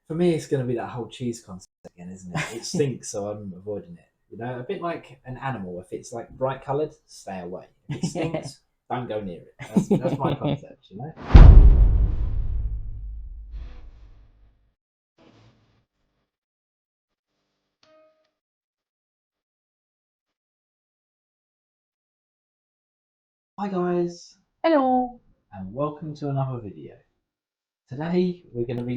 For me, it's going to be that whole cheese concept again, isn't it? It stinks, so I'm avoiding it. You know, a bit like an animal. If it's like bright coloured, stay away. If it stinks, don't go near it. That's my concept, you know. Hi guys, Hello. and welcome to another video. Today we're going to be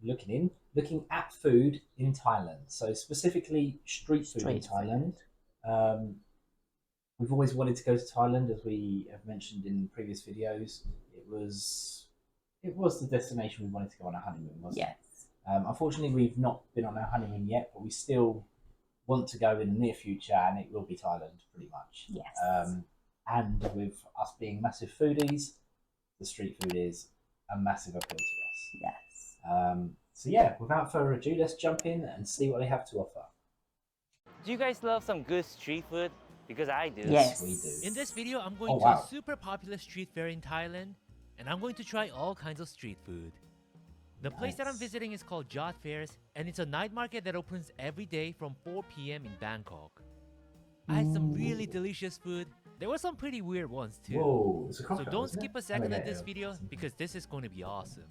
looking at food in Thailand. So specifically street food in Thailand. We've always wanted to go to Thailand, as we have mentioned in previous videos. It was the destination we wanted to go on a honeymoon, wasn't it? Yes. Unfortunately, we've not been on our honeymoon yet, but we still want to go in the near future, and it will be Thailand, pretty much. Yes. And with us being massive foodies, the street food is a massive appeal to us. Yes. So yeah, without further ado, let's jump in and see what they have to offer. Do you guys love some good street food? Because I do. Yes. We do. In this video, I'm going Oh, to wow. a super popular street fair in Thailand, and I'm going to try all kinds of street food. The place that I'm Nice. visiting is called Jodd Fairs, and it's a night market that opens every day from 4 p.m. in Bangkok. I had some really delicious food. There were some pretty weird ones too. Whoa, it's a So crocodile, don't isn't skip it? a second at this Alligator. video because this is going to be awesome.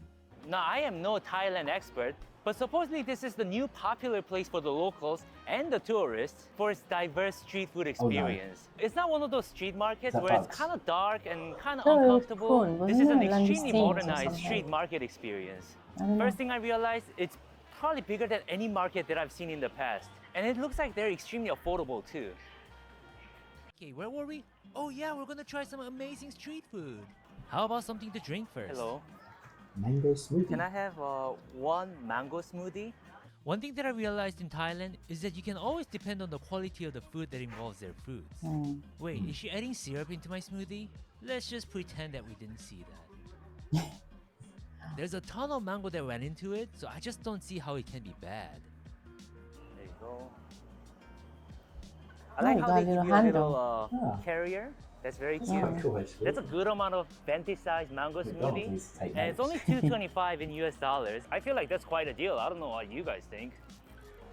Now, I am no Thailand expert, but supposedly this is the new popular place for the locals and the tourists for its diverse street food experience. It's not one of those street markets That where it's bugs. kind of dark and kind of So uncomfortable. cool, This is an wasn't it? extremely Langoustines or modernized something. street market experience. I don't know. First thing I realized, it's probably bigger than any market that I've seen in the past. And it looks like they're extremely affordable too. Okay, where were we? Oh yeah, we're gonna try some amazing street food. How about something to drink first? Hello, Mango smoothie. can I have one mango smoothie? One thing that I realized in Thailand is that you can always depend on the quality of the food that involves their fruits. Wait, is she adding syrup into my smoothie? Let's just pretend that we didn't see that. There's a ton of mango that went into it, so I just don't see how it can be bad. There you go. I like Oh, how got they a give little you a little handle. Yeah. carrier. That's very cute. Yeah. Cool, actually. That's a good amount of venti-sized mango McDonald's smoothie. needs to take And it's notes. only $2.25 in US dollars. I feel like that's quite a deal. I don't know what you guys think.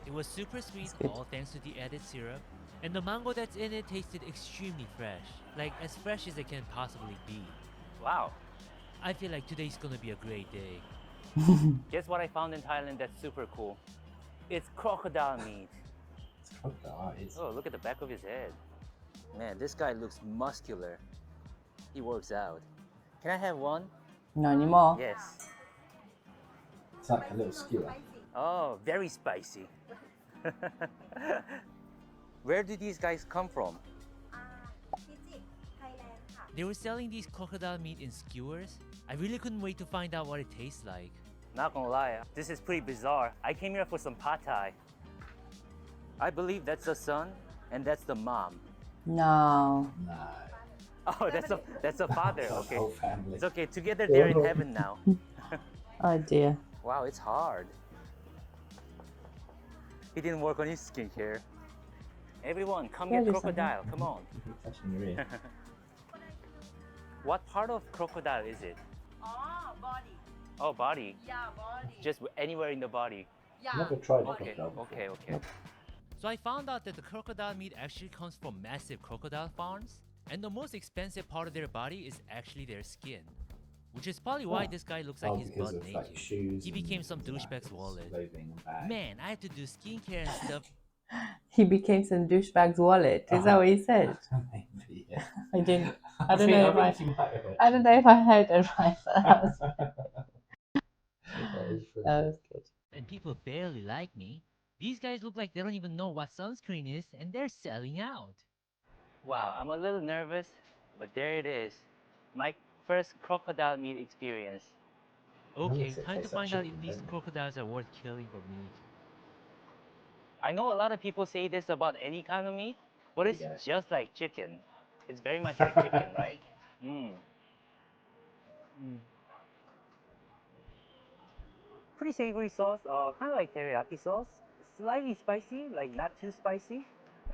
It was super sweet, good. all thanks to the added syrup. And the mango that's in it tasted extremely fresh. Like as fresh as it can possibly be. Wow. I feel like today's gonna be a great day. Guess what I found in Thailand that's super cool? It's crocodile meat. It's a crocodile. It's Oh, look at the back of his head. Man, this guy looks muscular. He works out. Can I have one? Not anymore. Yes. like a little skewer. Oh, very spicy. Where do these guys come from? They were selling these crocodile meat in skewers. I really couldn't wait to find out what it tastes like. Not gonna lie, this is pretty bizarre. I came here for some pad thai. I believe that's the son and that's the mom. No. No. Oh, that's the father. The Okay, whole family. it's okay. Together they're in heaven now. Oh dear. Wow, it's hard. He didn't work on his skincare. Everyone, come Yeah, get do crocodile. Come on. You keep touching your ear. What part of crocodile is it? Oh, body. Oh, body. Yeah, body. Just anywhere in the body. Yeah. Never tried a Okay, crocodile before. okay. So I found out that the crocodile meat actually comes from massive crocodile farms. And the most expensive part of their body is actually their skin. Which is probably why Oh. this guy looks like Oh, he's because butt of like naked. shoes. He became and some this and that, douchebag's his wallet. clothing and bag. Man, I have to do skincare and stuff. He became some douchebag's wallet. Is that what he said? Maybe, yeah. I didn't. I don't know if I- think you might have I don't know if I heard it right. But that was, That is true. that was good. And people barely like me. These guys look like they don't even know what sunscreen is and they're selling out. Wow, I'm a little nervous, but there it is. My first crocodile meat experience. Okay, Unless it time to tastes like find out if chicken, these doesn't it? crocodiles are worth killing for meat. I know a lot of people say this about any kind of meat, but it's Yeah. just like chicken. It's very much like chicken, right? Mm. Pretty savory sauce, kind of like teriyaki sauce. Slightly spicy, like not too spicy.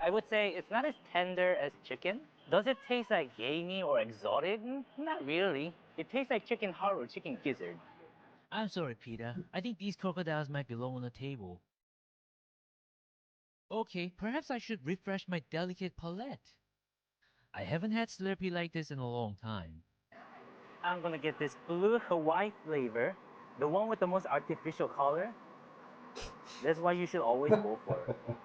I would say it's not as tender as chicken. Does it taste like gamey or exotic? Not really. It tastes like chicken heart or chicken gizzard. I'm sorry, Peter. I think these crocodiles might belong on a table. Okay, perhaps I should refresh my delicate palate. I haven't had Slurpee like this in a long time. I'm gonna get this blue Hawaii flavor, the one with the most artificial color. That's why you should always go for it.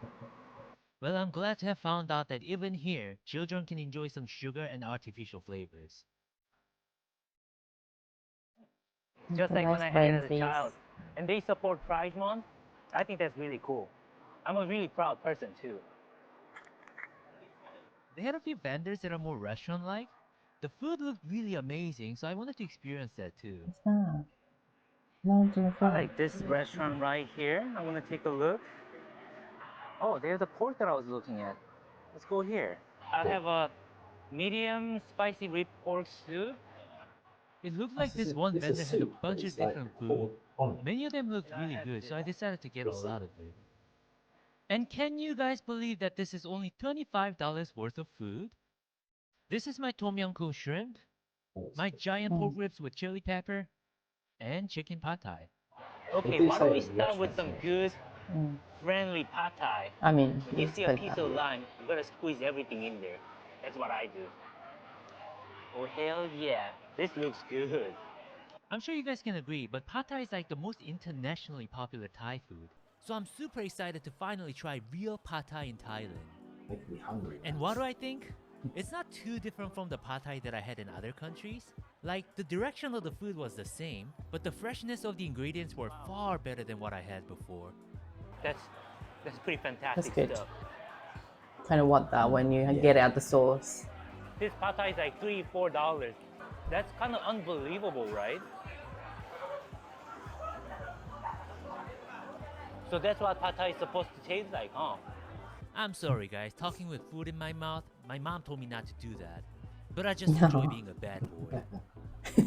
Well, I'm glad to have found out that even here, children can enjoy some sugar and artificial flavors. Just a like when nice I had it brain as a freeze. child. And they support Pride Month. I think that's really cool. I'm a really proud person too. They had a few vendors that are more restaurant-like. The food looked really amazing, so I wanted to experience that too. What's that? Mountain of I Rock. like this restaurant right here. I'm gonna take a look. Oh, there's the pork that I was looking at. Let's go here. I have a medium spicy rib pork soup. It looked like this one It's a vendor had a soup, but bunch of it's like different poured food. on it. Many of them looked really good, so I decided to get a What's lot of it. And can you guys believe that this is only $25 worth of food? This is my tom yum goong shrimp, my giant pork ribs with chili pepper, and chicken pad thai. Okay, do why don't say we it in start with some restaurants, good, friendly pad thai? I mean, When you let's see a put it piece that of way. lime, you gotta squeeze everything in there. That's what I do. Oh, hell yeah. This looks good. I'm sure you guys can agree, but pad thai is like the most internationally popular Thai food. So I'm super excited to finally try real pad thai in Thailand. Make me hungry. And what do I think? It's not too different from the pad thai that I had in other countries. Like, the direction of the food was the same, but the freshness of the ingredients were far better than what I had before. That's pretty fantastic good. stuff. Kind of want that when you get it at the source. This pad thai is like $3, $4. That's kind of unbelievable, right? So that's what pad thai is supposed to taste like, huh? I'm sorry guys, talking with food in my mouth, my mom told me not to do that. But I just enjoy being a bad boy.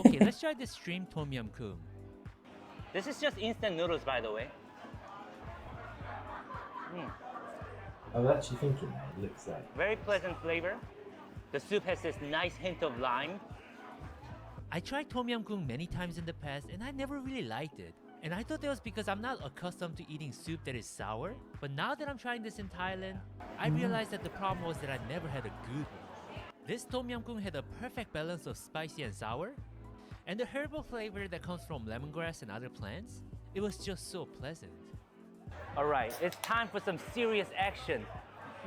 Okay, let's try this shrimp tom yum goong. This is just instant noodles, by the way. I was actually thinking that it looks like. Very pleasant flavor. The soup has this nice hint of lime. I tried tom yum goong many times in the past and I never really liked it. And I thought that was because I'm not accustomed to eating soup that is sour. But now that I'm trying this in Thailand, I realized that the problem was that I never had a good one. This tom yum goong had a perfect balance of spicy and sour. And the herbal flavor that comes from lemongrass and other plants, it was just so pleasant. All right, it's time for some serious action.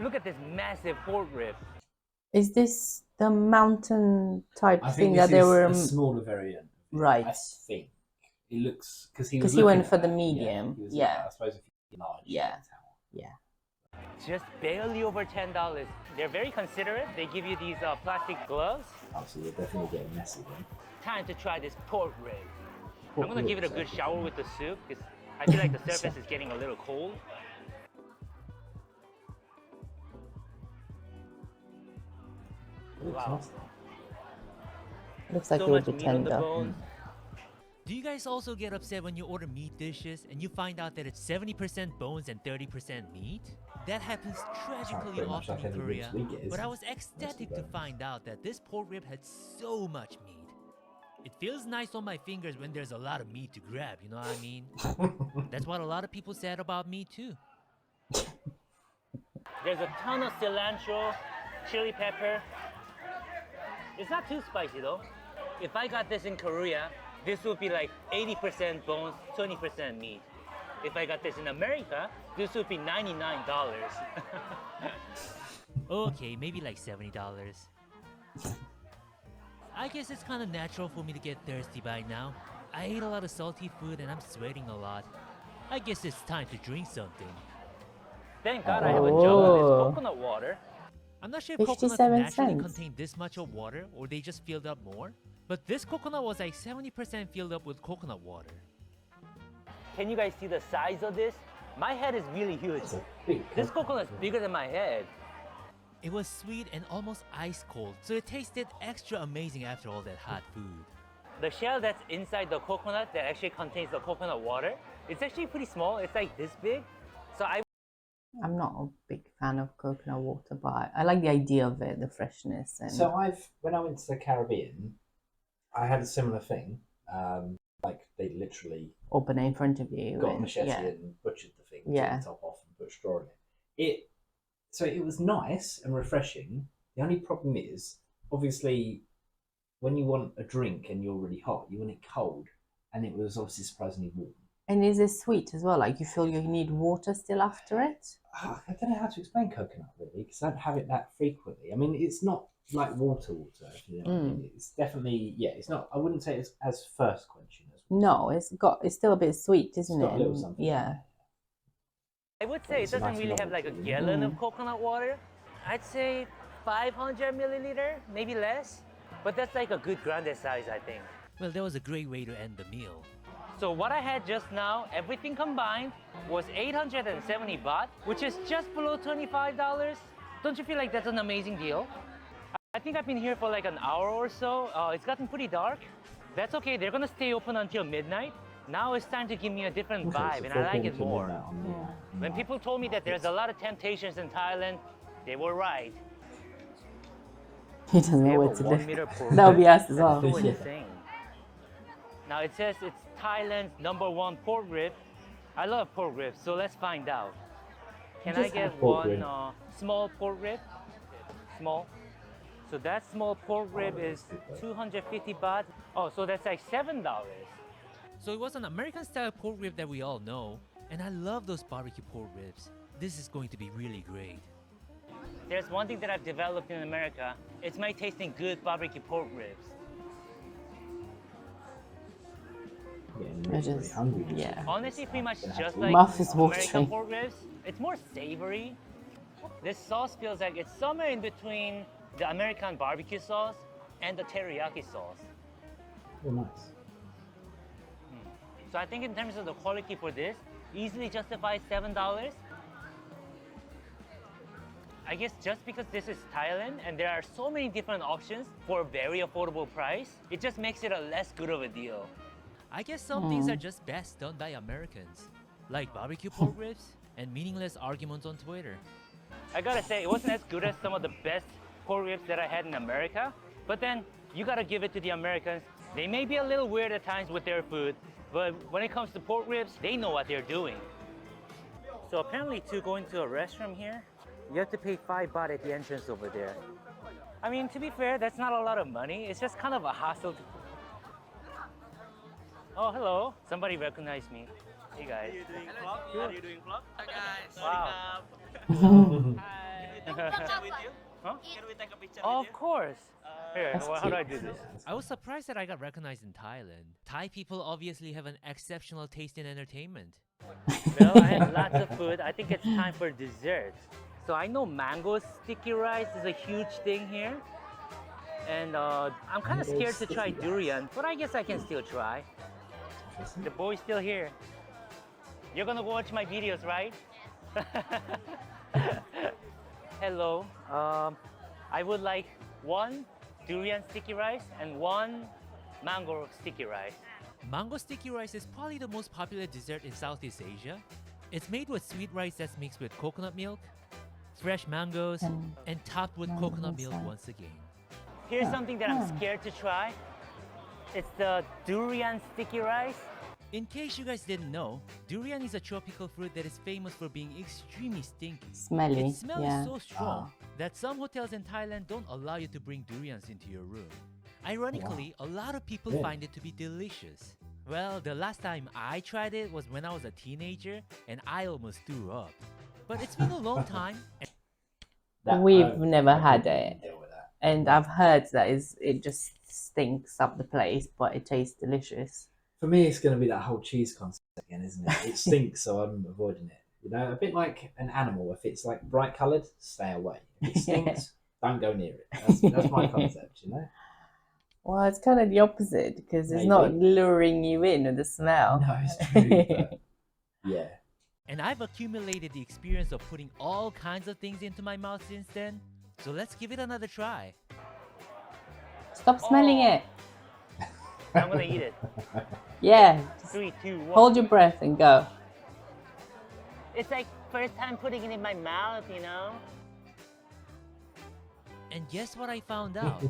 Look at this massive pork rib. Is this the mountain type I thing think that this they is were? a smaller variant. Right. I think it looks because Because he went for the medium. he was, Yeah. I suppose if you large. Yeah. that's how- Yeah. Just barely over $10. They're very considerate. They give you these plastic gloves. Oh, so you're definitely getting messy then. Time to try this pork rib. Pork I'm gonna give it a ribs, good shower with the soup because I feel like the surface is getting a little cold. It looks Wow. nice though. Looks like So it would much be meat on the tender. bones. Do you guys also get upset when you order meat dishes and you find out that it's 70% bones and 30% meat? That happens tragically pretty much often like in any Korea, ribs we get, but isn't I it? was ecstatic to bones. find out that this pork rib had so much meat. It feels nice on my fingers when there's a lot of meat to grab, you know what I mean? That's what a lot of people said about me too. There's a ton of cilantro, chili pepper. It's not too spicy though. If I got this in Korea, this would be like 80% bones, 20% meat. If I got this in America, this would be $99. Okay, maybe like $70. I guess it's kind of natural for me to get thirsty by now. I ate a lot of salty food and I'm sweating a lot. I guess it's time to drink something. Thank God I have a jug of this Oh. coconut water. I'm not sure if coconuts 57 naturally cents. contain this much of water or they just filled up more. But this coconut was like 70% filled up with coconut water. Can you guys see the size of this? My head is really huge. It's a big This coconut. coconut is bigger than my head. It was sweet and almost ice cold, so it tasted extra amazing after all that hot food. The shell that's inside the coconut that actually contains the coconut water, it's actually pretty small. It's like this big. So I'm not a big fan of coconut water, but I like the idea of it, the freshness. And So when I went to the Caribbean, I had a similar thing. Like they literally Open it in front of you. got a and- machete yeah. and butchered the thing, Yeah. took the top off and put straw in it. So it was nice and refreshing. The only problem is, obviously, when you want a drink and you're really hot, you want it cold, and it was obviously surprisingly warm. And is it sweet as well? Like you feel you need water still after it? I don't know how to explain coconut really, because I don't have it that frequently. I mean, it's not like water, if you know what I mean. It's definitely, yeah, it's not. I wouldn't say it's as thirst quenching as No, it's still a bit sweet, isn't got it? a little something. Yeah. I would say it It's a doesn't nice really have like a novelty. gallon of coconut water. I'd say 500 milliliter, maybe less. But that's like a good grande size, I think. Well, that was a great way to end the meal. So what I had just now, everything combined, was 870 baht, which is just below $25. Don't you feel like that's an amazing deal? I think I've been here for like an hour or so. It's gotten pretty dark. That's okay, they're gonna stay open until midnight. Now it's time to give me a different vibe, and I like it more. When people told me that there's a lot of temptations in Thailand, they were right. He doesn't They know have what a to 1 do. meter pork That would be rib. us as well. That's so Yeah. insane. Now it says it's Thailand's #1 pork rib. I love pork ribs, so let's find out. Can I Just get have pork one rib. small pork rib? Small. So that small pork rib is 250 baht. Oh, so that's like $7. So it was an American style pork rib that we all know, and I love those barbecue pork ribs. This is going to be really great. There's one thing that I've developed in America. It's my tasting good barbecue pork ribs. Getting I really just- hungry. yeah. Honestly, pretty much Gonna have just to like Mouth is American watering. pork ribs. It's more savory. This sauce feels like it's somewhere in between the American barbecue sauce and the teriyaki sauce. Oh, nice. So I think in terms of the quality for this, easily justifies $7. I guess just because this is Thailand and there are so many different options for a very affordable price, it just makes it a less good of a deal. I guess some things are just best done by Americans, like barbecue pork ribs and meaningless arguments on Twitter. I gotta say, it wasn't as good as some of the best pork ribs that I had in America, but then you gotta give it to the Americans. They may be a little weird at times with their food, but when it comes to pork ribs, they know what they're doing. So apparently to go into a restroom here, you have to pay 5 baht at the entrance over there. I mean, to be fair, that's not a lot of money. It's just kind of a hassle to... Oh, hello. Somebody recognized me. Hey guys. Are you doing vlog? Are you doing vlog? Hi guys. Wow. Picture with you? Huh? Can we take a picture Oh, with of course. Here, That's how do I cute. do this? I was surprised that I got recognized in Thailand. Thai people obviously have an exceptional taste in entertainment. Well, I have lots of food. I think it's time for dessert. So I know mango sticky rice is a huge thing here. And I'm kind of Mango scared to try sticky rice. durian, but I guess I can still try. The boy's still here. You're gonna watch my videos, right? Hello. I would like 1 durian sticky rice and 1 mango sticky rice. Mango sticky rice is probably the most popular dessert in Southeast Asia. It's made with sweet rice that's mixed with coconut milk, fresh mangoes, and topped with coconut milk once again. Here's something that I'm scared to try. It's the durian sticky rice. In case you guys didn't know, durian is a tropical fruit that is famous for being extremely stinky. Smelly. Its smell Yeah. is so strong that some hotels in Thailand don't allow you to bring durians into your room. Ironically, a lot of people Really? find it to be delicious. Well, the last time I tried it was when I was a teenager and I almost threw up. But it's been a long time. We've never had couldn't it. deal with that. And I've heard that it just stinks up the place, but it tastes delicious. For me, it's going to be that whole cheese concept again, isn't it? It stinks, so I'm avoiding it. You know, a bit like an animal. If it's like bright coloured, stay away. If it stinks, don't go near it. That's my concept, you know? Well, it's kind of the opposite because it's not Maybe. luring you in with the smell. No, it's true. But yeah. And I've accumulated the experience of putting all kinds of things into my mouth since then. So let's give it another try. Stop smelling Oh. it. I'm gonna eat it. Yeah. Just 3, 2, 1. hold your breath and go. It's like first time putting it in my mouth, you know? And guess what I found out?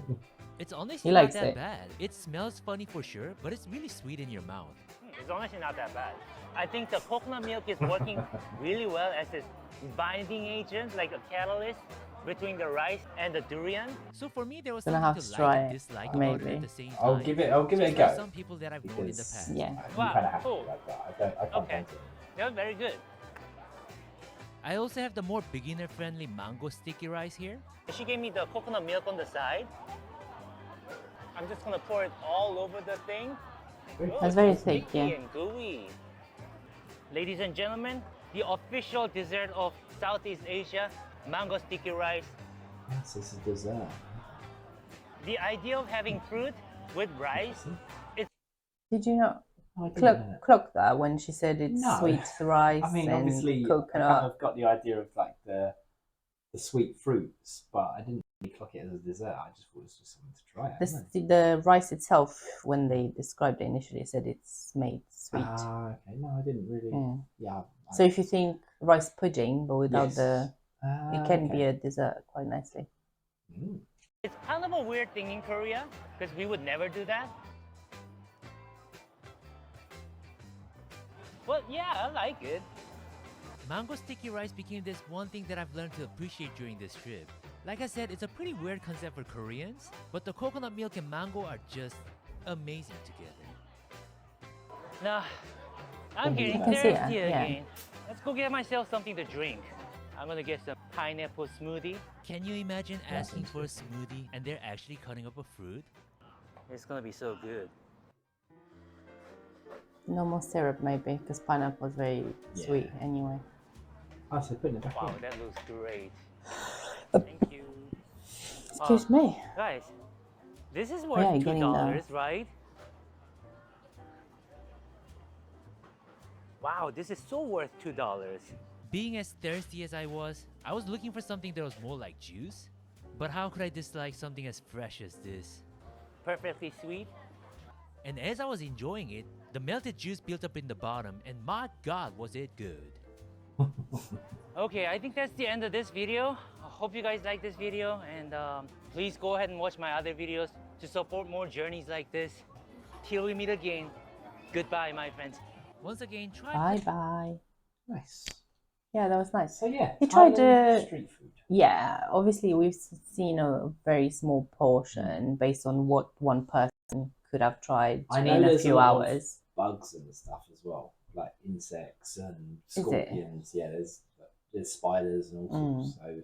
It's honestly He not likes that it. bad. It smells funny for sure, but it's really sweet in your mouth. It's honestly not that bad. I think the coconut milk is working really well as a binding agent, like a catalyst between the rice and the durian. So for me, there was Gonna something have to to like try and it, dislike about it maybe. at the same time. I'll give it a Just go. like some people that I've known in the Because past. Yeah. you Wow, kind of have cool. to like that. I can't Okay. fancy it. They're very good. I also have the more beginner-friendly mango sticky rice here. She gave me the coconut milk on the side. I'm just gonna pour it all over the thing. Oh, That's very it's so thick, sticky yeah. and gooey. Ladies and gentlemen, the official dessert of Southeast Asia, mango sticky rice. Yes, it's a dessert. The idea of having fruit with rice, Did you not Oh, I didn't know that. clock that when she said it's No. sweet rice I mean, and obviously, I coconut? kind of got the idea of like the sweet fruits, but I didn't really clock it as a dessert. I just thought it was just something to try. The rice itself, when they described it initially, said it's made sweet. Ah, okay. No, I didn't really. Mm. Yeah. So if you think rice pudding, but without Yes. it can be a dessert quite nicely. Mm. it's kind of a weird thing in Korea because we would never do that. But yeah, I like it. Mango sticky rice became this one thing that I've learned to appreciate during this trip. Like I said, it's a pretty weird concept for Koreans, but the coconut milk and mango are just amazing together. Now, I'm getting I can see it, thirsty yeah. again. Let's go get myself something to drink. I'm gonna get some pineapple smoothie. Can you imagine asking for a smoothie and they're actually cutting up a fruit? It's gonna be so good. No more syrup, maybe, because pineapple is very sweet anyway. Oh, so putting it back Wow, in. that looks great. Thank you. Excuse me. Guys, this is yeah, worth you're getting the- $2, right? Wow, this is so worth $2. Being as thirsty as I was looking for something that was more like juice. But how could I dislike something as fresh as this? Perfectly sweet. And as I was enjoying it, the melted juice built up in the bottom, and my god, was it good. Okay, I think that's the end of this video. I hope you guys like this video, and please go ahead and watch my other videos to support more journeys like this. Till we meet again, goodbye, my friends. Once again, try Bye-bye. Nice. Yeah, that was nice. So yeah, You tried Thailand street food. Yeah, obviously we've seen a very small portion based on what one person could have tried I know in a there's few a lot of hours. bugs and stuff as well, like insects and Is it? scorpions. Yeah, there's spiders and all Mm. sorts. So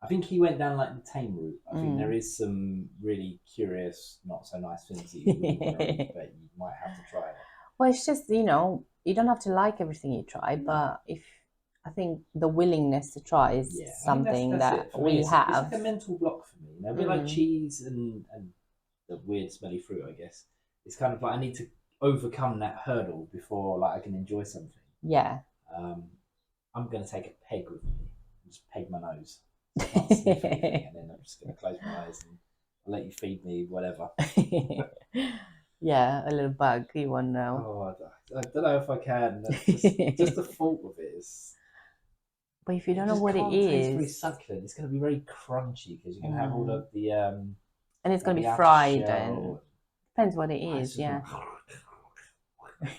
I think he went down like the tame route. I think Mm. there is some really curious, not so nice things that you wouldn't want to eat, but you might have to try it. Well, it's just, you don't have to like everything you try, but I think the willingness to try is Yeah, I mean, something that's that it. For me, we it's have. like a mental block for me. A bit like Mm. cheese and the weird smelly fruit, I guess. It's kind of like I need to overcome that hurdle before like I can enjoy something. Yeah. I'm going to take a peg with me and just peg my nose. So I can't sniff anything, and then I'm just going to close my eyes and I'll let you feed me whatever. Yeah, a little bug, you won't know. Oh, I don't know if I can. That's just the thought of it is. But if you don't it know just what it can't taste very is, succulent. It's going to be very crunchy because you're going to have all of the. and it's going to the be outer fried, shell. and depends what it Oh, it's is, just yeah. like-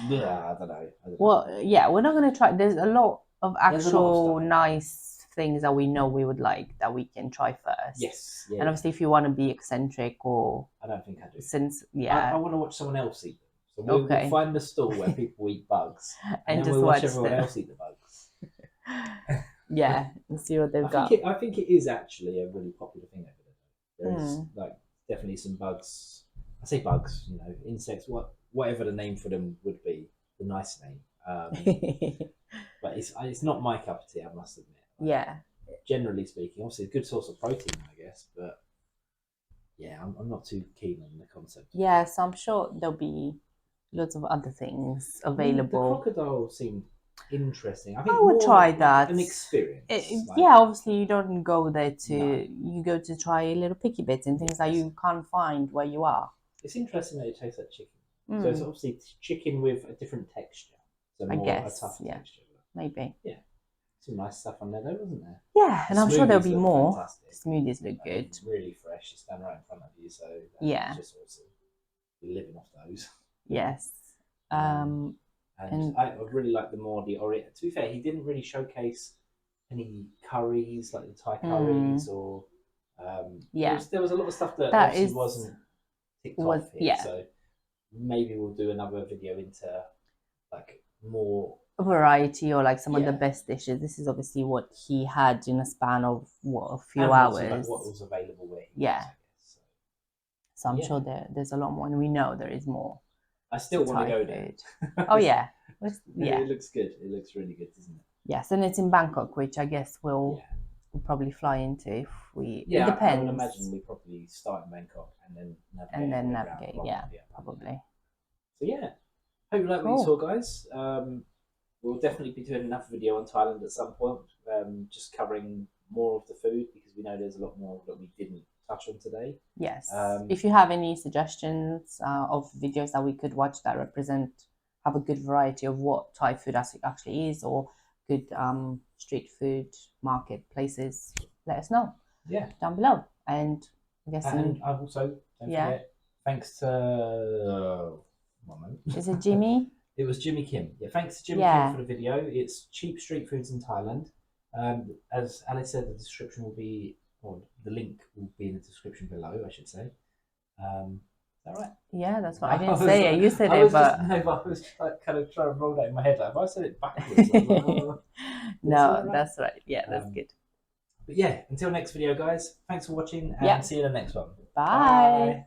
yeah, I don't know. Well, yeah, we're not going to try. There's a lot of There's a lot of actual stuff. nice things that we know we would like that we can try first. Yes. Yeah, And obviously, if you want to be eccentric or I don't think I do. since, I yeah, want to watch someone else eat them. So we'll Okay. find the stall where people eat bugs, and and then just we'll watch watch everyone them. else eat the bugs. Yeah, and see what they've I got. think it is actually a really popular thing over there. There is Hmm. like definitely some bugs. I say bugs, insects, whatever the name for them would be, the nice name. But it's not my cup of tea, I must admit. Like, Yeah, generally speaking, obviously a good source of protein, I guess, but yeah, I'm not too keen on the concept. yeah. So I'm sure there'll be lots of other things The available. crocodile seemed interesting. I I think would more try like that. an experience. Like, Yeah, obviously you don't go there to. No. You go to try little picky bits and things that you can't find where you are. It's interesting that it tastes like chicken. So it's Mm, obviously chicken with a different texture. So I more guess, a tougher yeah. texture. maybe. Some nice stuff on there, though, wasn't there? Yeah, and I'm sure there'll be Smoothies look more. fantastic. Smoothies look good. Really fresh. It's down right in front of you, so Yeah. it's just awesome. You're living off those. Yes. And I really like the orient. To be fair, he didn't really showcase any curries like the Thai curries or there was a lot of stuff that obviously wasn't ticked off here. Yeah. So maybe we'll do another video into like more variety or like some of the best dishes. This is obviously what he had in a span of a few hours. Like what was available where he was, I guess. So I'm sure there's a lot more, and we know there is more. I still want to go there. Oh yeah. Yeah. It looks good. It looks really good, doesn't it? Yes, and it's in Bangkok, which I guess we'll probably fly into if we. It depends. I would imagine we probably start in Bangkok and then navigate. Probably. So yeah, hope you like what you saw, guys. We'll definitely be doing another video on Thailand at some point, just covering more of the food because we know there's a lot more that we didn't touch on today. Yes. If you have any suggestions of videos that we could watch that have a good variety of what Thai food actually is, or good street food market places, let us know. Yeah. Down below. And I guess and also don't forget, thanks to is it Jimmy? It was Jimmy Kim. Yeah, thanks to Jimmy Kim for the video. It's cheap street foods in Thailand. As Alice said, the description will be, or the link will be in the description below, I should say. Is that right? Yeah, that's right. I didn't say it. You said it, but I was like, kind of trying to roll that in my head. Like, if I said it backwards, I was like, oh. No, that's right. Yeah, that's good. But yeah, until next video, guys. Thanks for watching, and see you in the next one. Bye.